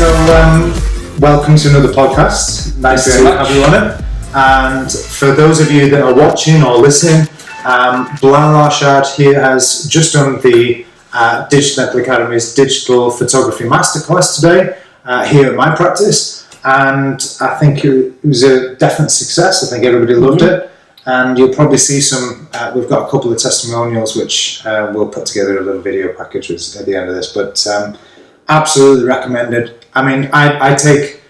So, welcome to another podcast. Nice to have you on it. And for those of you that are watching or listening, Billal Arshad here has just done the Digital Academy's Digital Photography Masterclass today here at my practice. And I think it was a definite success. I think everybody loved it. And you'll probably see some, we've got a couple of testimonials which we'll put together a little video package at the end of this. But absolutely recommended. I mean, I take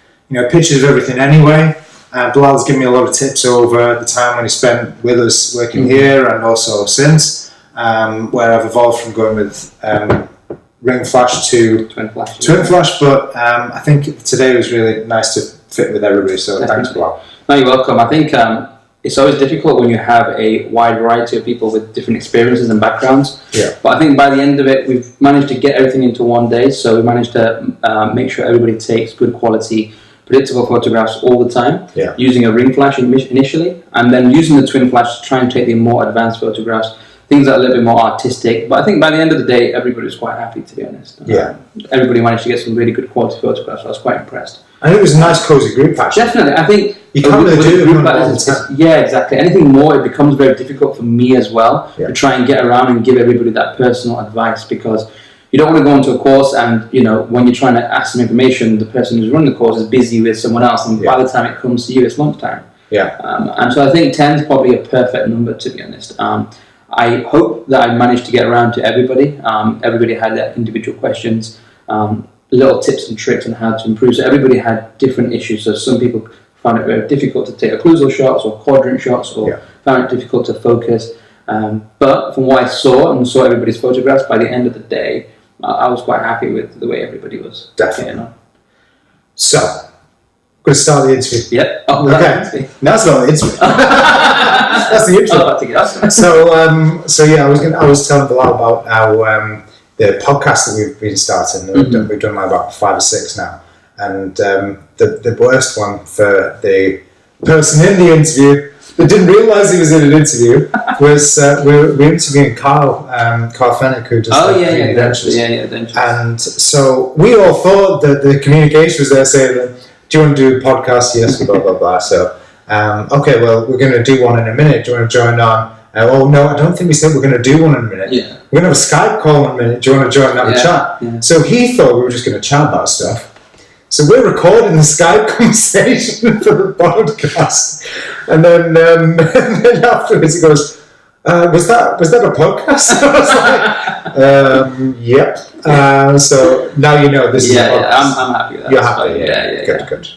pictures of everything anyway. Bilal's given me a lot of tips over the time when he spent with us working here and also since, where I've evolved from going with ring flash to twin flash. But I think today was really nice to fit with everybody. So Definitely. Thanks, Bilal. No, you're welcome. I think it's always difficult when you have a wide variety of people with different experiences and backgrounds. Yeah. But I think by the end of it, we've managed to get everything into one day. So we managed to make sure everybody takes good quality, predictable photographs all the time, using a ring flash initially, and then using the twin flash to try and take the more advanced photographs, things that are a little bit more artistic. But I think by the end of the day, everybody was quite happy, to be honest. Everybody managed to get some really good quality photographs. I was quite impressed. I think it was a nice cozy group, actually. Definitely. I think you can't really do it like this. Yeah, exactly. Anything more, it becomes very difficult for me as well to try and get around and give everybody that personal advice, because you don't want to go into a course and, when you're trying to ask some information, the person who's running the course is busy with someone else, and by the time it comes to you, it's lunchtime. And so I think 10 is probably a perfect number, to be honest. I hope that I managed to get around to everybody. Everybody had their individual questions, little tips and tricks on how to improve. So everybody had different issues. So some people found it very difficult to take occlusal shots or quadrant shots, or found it difficult to focus. But from what I saw everybody's photographs, by the end of the day, I was quite happy with the way everybody was. Definitely. So, I'm going to start the interview. Yep. Oh, okay. That's not the interview. That's the intro. I was telling Bilal about our the podcast that we've been starting. We've done like about 5 or 6 now, and the worst one for the person in the interview that didn't realise he was in an interview was we're interviewing Carl Fennick, who does dentures. And so we all thought that the communication was there saying, do you want to do a podcast? Yes, blah blah blah. So okay, well, we're going to do one in a minute. Do you want to join on? Oh no, I don't think we said we're going to do one in a minute. We're going to have a Skype call in a minute. Do you want to join and have a chat? So he thought we were just going to chat about stuff. So we're recording the Skype conversation for the podcast, and then afterwards he goes, "Was that a podcast?" I was like, "Yep." So now you know this is a podcast. I'm happy with that. You're happy, Good.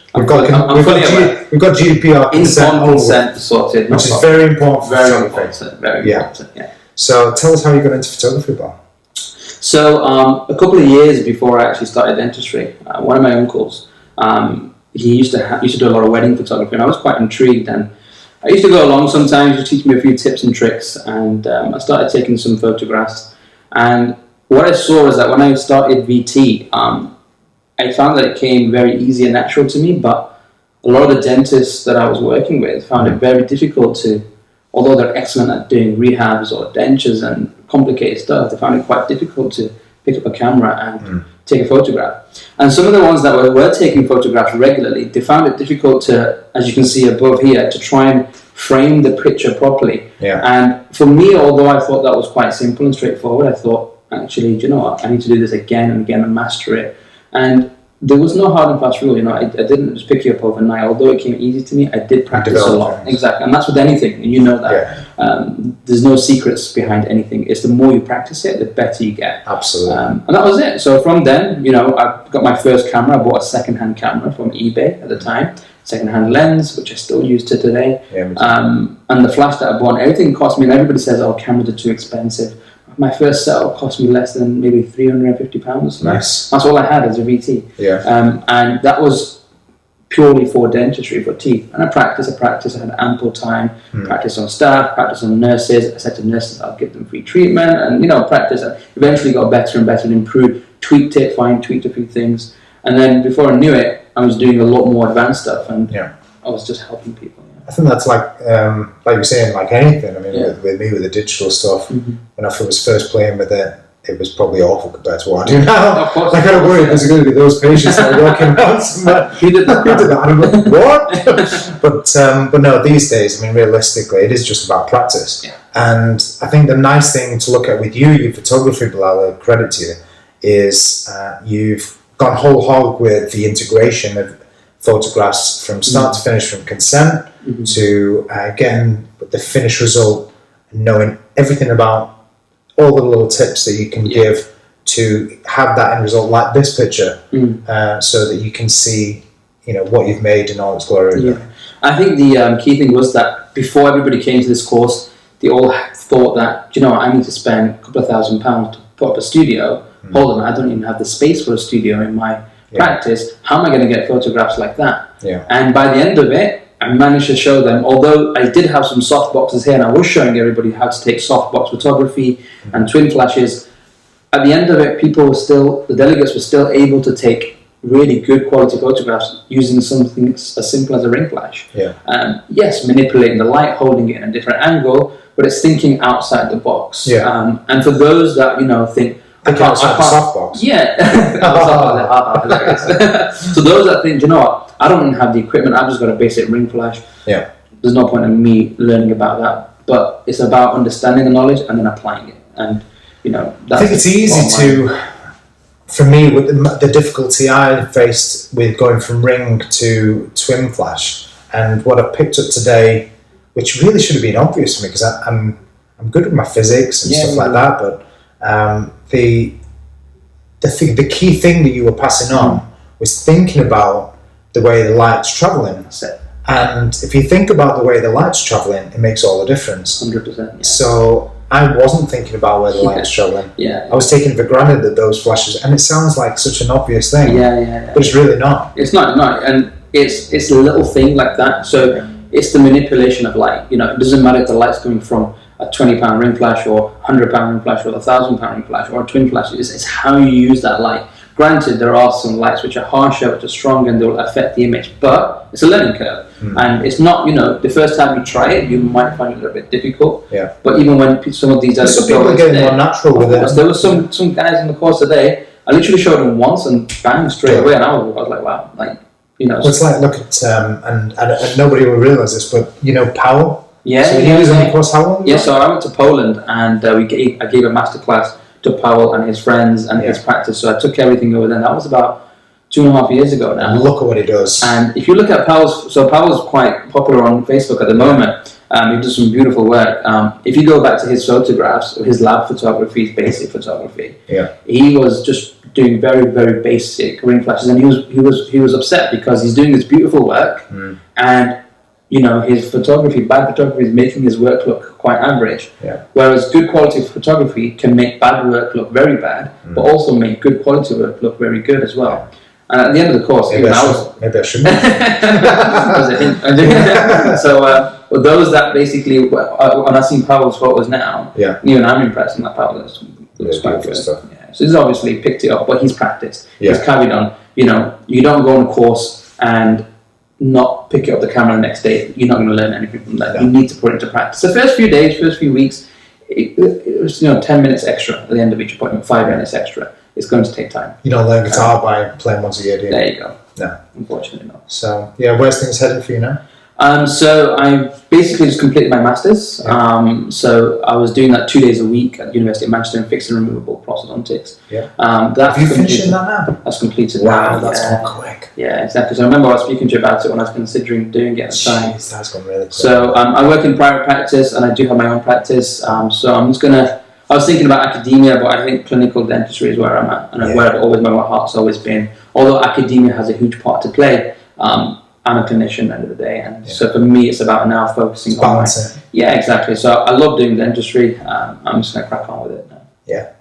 We've got GDPR consent sorted, which is very important. Very important. Yeah. So tell us how you got into photography, Bob. So a couple of years before I actually started dentistry, one of my uncles, he used to do a lot of wedding photography, and I was quite intrigued, and I used to go along sometimes to teach me a few tips and tricks, and I started taking some photographs. And what I saw was that when I started VT, I found that it came very easy and natural to me, but a lot of the dentists that I was working with found it very difficult to, although they're excellent at doing rehabs or dentures and complicated stuff, they found it quite difficult to pick up a camera and take a photograph. And some of the ones that were taking photographs regularly, they found it difficult to, as you can see above here, to try and frame the picture properly. And for me, although I thought that was quite simple and straightforward, I thought, actually, do you know what, I need to do this again and again and master it. And there was no hard and fast rule, I didn't just pick it up overnight. Although it came easy to me, I did practice a lot. Exactly, and that's with anything, and you know that. There's no secrets behind anything. It's the more you practice it, the better you get. Absolutely. And that was it. So from then, I got my first camera. I bought a second-hand camera from eBay at the time, second-hand lens, which I still use to today. And the flash that I bought, everything cost me, and everybody says, oh, cameras are too expensive. My first setup cost me less than maybe £350. Nice. That's all I had as a VT. And that was purely for dentistry, for teeth. And I practiced. I had ample time. Practice on staff, practice on nurses. I said to nurses, I'll give them free treatment. And, practice. I eventually got better and better and improved, tweaked it, fine-tweaked a few things. And then before I knew it, I was doing a lot more advanced stuff. And I was just helping people. I think that's like you're saying, like anything. I mean, with me, with the digital stuff, when I was first playing with it, it was probably awful compared to what I do now. Of course. I kind of worried there's going to be those patients that are walking around somewhere. Who did that? I'm like, what? but no, these days, I mean, realistically, it is just about practice. Yeah. And I think the nice thing to look at with your photography, Billal, credit to you, is you've gone whole hog with the integration of photographs from start to finish, from consent to getting the finished result, knowing everything about all the little tips that you can give to have that end result, like this picture, so that you can see, what you've made in all its glory. Yeah. I think the key thing was that before everybody came to this course, they all thought that, I need to spend a couple of £1,000 to put up a studio. Hold on, I don't even have the space for a studio in my practice. How am I going to get photographs like that? Yeah. And by the end of it, I managed to show them, although I did have some soft boxes here and I was showing everybody how to take softbox photography and twin flashes, at the end of it, the delegates were still able to take really good quality photographs using something as simple as a ring flash. Yeah. Yes, manipulating the light, holding it in a different angle, but it's thinking outside the box. Yeah. And for those that, think, I can't softbox. Yeah. So those that think, I don't have the equipment, I've just got a basic ring flash. Yeah. There's no point in me learning about that. But it's about understanding the knowledge and then applying it. And, that's I think it's easy for me, with the difficulty I faced with going from ring to twin flash, and what I picked up today, which really should have been obvious to me, because I'm good with my physics and stuff like that, but the key thing that you were passing on was thinking about the way the light's travelling. That's it. And if you think about the way the light's travelling, it makes all the difference. 100%. Yeah. So I wasn't thinking about where the light's travelling. Yeah. I was taking for granted that those flashes, and it sounds like such an obvious thing. Yeah. But it's really not. It's not. And it's a little thing like that. So it's the manipulation of light. It doesn't matter if the light's coming from a £20 ring flash or £100 ring flash or a £1,000 ring flash or a twin flash. It's how you use that light. Granted, there are some lights which are harsher, which are stronger, and they will affect the image, but it's a learning curve. And it's not, the first time you try it, you might find it a little bit difficult. Yeah. But even when some of these other people are getting more natural with it. There were some guys in the course today, I literally showed them once and bang, straight away, and I was like, wow, Well, it's like, look at, and nobody will realise this, but Powell? Yeah. So he was in the course how long ago? Yeah, so I went to Poland and I gave a masterclass to Powell and his friends and his practice. So I took everything over there. That was about 2.5 years ago now. And look at what he does. And if you look at Powell's quite popular on Facebook at the moment. He does some beautiful work. If you go back to his photographs, his lab photography, his basic photography, he was just doing very, very basic ring flashes, and he was upset because he's doing this beautiful work, and his bad photography is making his work look quite average. Yeah. Whereas good quality photography can make bad work look very bad, but also make good quality work look very good as well. And at the end of the course, maybe I shouldn't. So those that basically, when I've seen Powell's photos now, even I'm impressed, and that Powell looks quite good. Stuff. Yeah. So he's obviously picked it up, but he's practiced. He's carried on. You don't go on a course and not pick up the camera the next day. You're not going to learn anything from that. You need to put it into practice. The first few days, first few weeks, it was 10 minutes extra at the end of each appointment, 5 minutes extra. It's going to take time. You don't learn guitar by playing once a year, do you? There you go. No. Unfortunately not. So, where's things headed for you now? So I basically just completed my Masters. Yeah. So I was doing that 2 days a week at the University of Manchester in fixed and removable prosthodontics. Yeah. Have you finished that now? That's completed. Wow, that's gone quick. Yeah, exactly. So I remember I was speaking to you about it when I was considering doing it at the time. Jeez, that's gone really quick. So I work in private practice and I do have my own practice. So I'm just I was thinking about academia, but I think clinical dentistry is where I'm at, and where my heart's always been. Although academia has a huge part to play, I'm a clinician at the end of the day, and so for me, it's about now focusing on exactly. So I love doing dentistry. I'm just gonna crack on with it now. Yeah,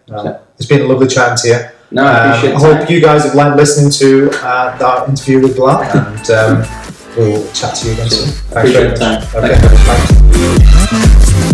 it's been a lovely chatting to you. No, I appreciate it. I hope you guys have liked listening to that interview with Billal, and we'll chat to you again soon. Thanks very much. Okay, bye.